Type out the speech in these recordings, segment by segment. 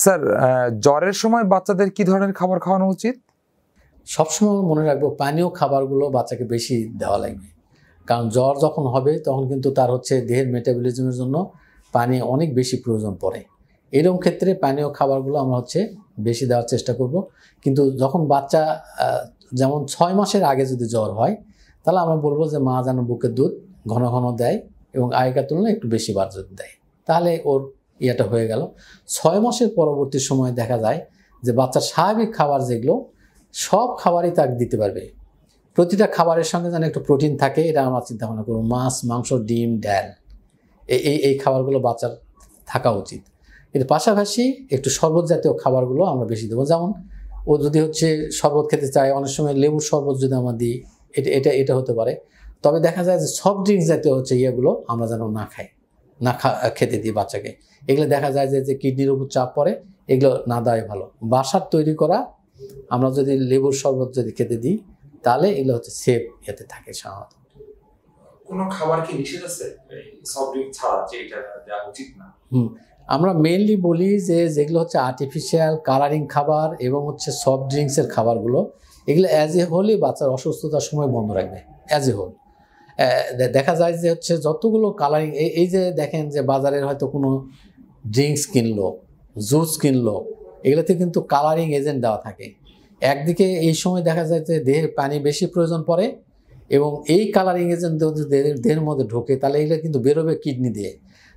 Sir, জ্বরের সময় বাচ্চাদের কি ধরনের খাবার খাওয়ানো উচিত? সবসময় মনে রাখবো পানীয় খাবারগুলো বাচ্চাকে বেশি দেওয়া লাগবে, কারণ জ্বর যখন হবে তখন কিন্তু তার দেহের মেটাবলিজমের জন্য পানি অনেক বেশি প্রয়োজন পড়ে। এরকম ক্ষেত্রে পানীয় খাবারগুলো আমরা বেশি দেওয়ার চেষ্টা করব। কিন্তু যখন বাচ্চা যেমন 6 মাসের আগে যদি জ্বর হয়, তাহলে আমরা বলবো যে মা যেন বুকের দুধ ঘন ঘন দেয় এবং আগেকার তুলনায় একটু বেশি বার যদি দেয়, তাহলে ওর ইয়েটা হয়ে গেল। 6 মাসের পরবর্তী সময় দেখা যায় যে বাচ্চার স্বাভাবিক খাবার যেগুলো সব খাবারই তাকে দিতে পারবে। প্রতিটা খাবারের সঙ্গে যেন একটু প্রোটিন থাকে, এটা আমরা চিন্তা ভাবনা করব। মাছ, মাংস, ডিম, ডাল, এই খাবারগুলো বাচ্চার থাকা উচিত। এর পাশাপাশি একটু শরবত জাতীয় খাবারগুলো আমরা বেশি দেবো। যেমন ও যদি শরবত খেতে চায়, অনেক সময় লেবুর শরবত যদি আমরা দিই, এটা হতে পারে। তবে দেখা যায় যে সফট ড্রিঙ্কস জাতীয় ইয়েগুলো আমরা যেন খেতে দিই বাচ্চাকে। এগুলো দেখা যায় যে কিডনির উপর চাপ পড়ে, এগুলো না দেওয়াই ভালো। বাসার তৈরি করা আমরা যদি লেবুর শরবত যদি খেতে দিই, তাহলে এগুলো সেফ এতে থাকে। সাধারণত কোনো খাবার কি নিষেধ আছে সফট ড্রিঙ্ক ছাড়া, যে এটা দেওয়া উচিত না? আমরা মেইনলি বলি যে যেগুলো আর্টিফিশিয়াল কালারিং খাবার এবং সফট ড্রিঙ্কসের খাবারগুলো, এগুলো অ্যাজ এ হোলই বাচ্চার অসুস্থতার সময় বন্ধ রাখবে। অ্যাজ এ হোল দেখা যায় যে যতগুলো কালারিং, এই যে দেখেন যে বাজারের হয়তো কোনো ড্রিঙ্কস কিনলো, জুস কিনলো, এগুলোতে কিন্তু কালারিং এজেন্ট দেওয়া থাকে। একদিকে এই সময় দেখা যায় যে দেহের পানি বেশি প্রয়োজন পড়ে এবং এই কালারিং এজেন্ট দেহের মধ্যে ঢোকে, তাহলে এগুলো কিন্তু বেরোবে কিডনি দিয়ে,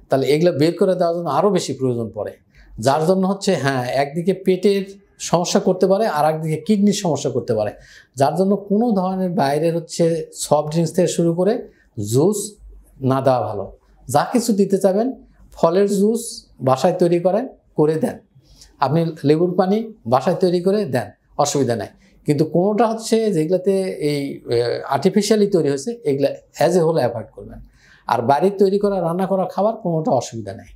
তাহলে এগুলো বের করে দেওয়ার জন্য আরও বেশি প্রয়োজন পড়ে। যার জন্য একদিকে পেটের সমস্যা করতে পারে, আর একদিকে কিডনির সমস্যা করতে পারে। যার জন্য কোনো ধরনের বাইরের সফট ড্রিঙ্কস থেকে শুরু করে জুস না দেওয়া ভালো। যা কিছু দিতে চাবেন, ফলের জুস বাসায় তৈরি করে দেন, আপনি লেবুর পানি বাসায় তৈরি করে দেন, অসুবিধা নাই। কিন্তু কোনোটা যেগুলোতে এই আর্টিফিশিয়ালি তৈরি হয়েছে, এগুলো অ্যাজ এ হোল অ্যাভয়েড করবেন। আর বাড়ির তৈরি করা রান্না করা খাবার কোনোটা অসুবিধা নেই।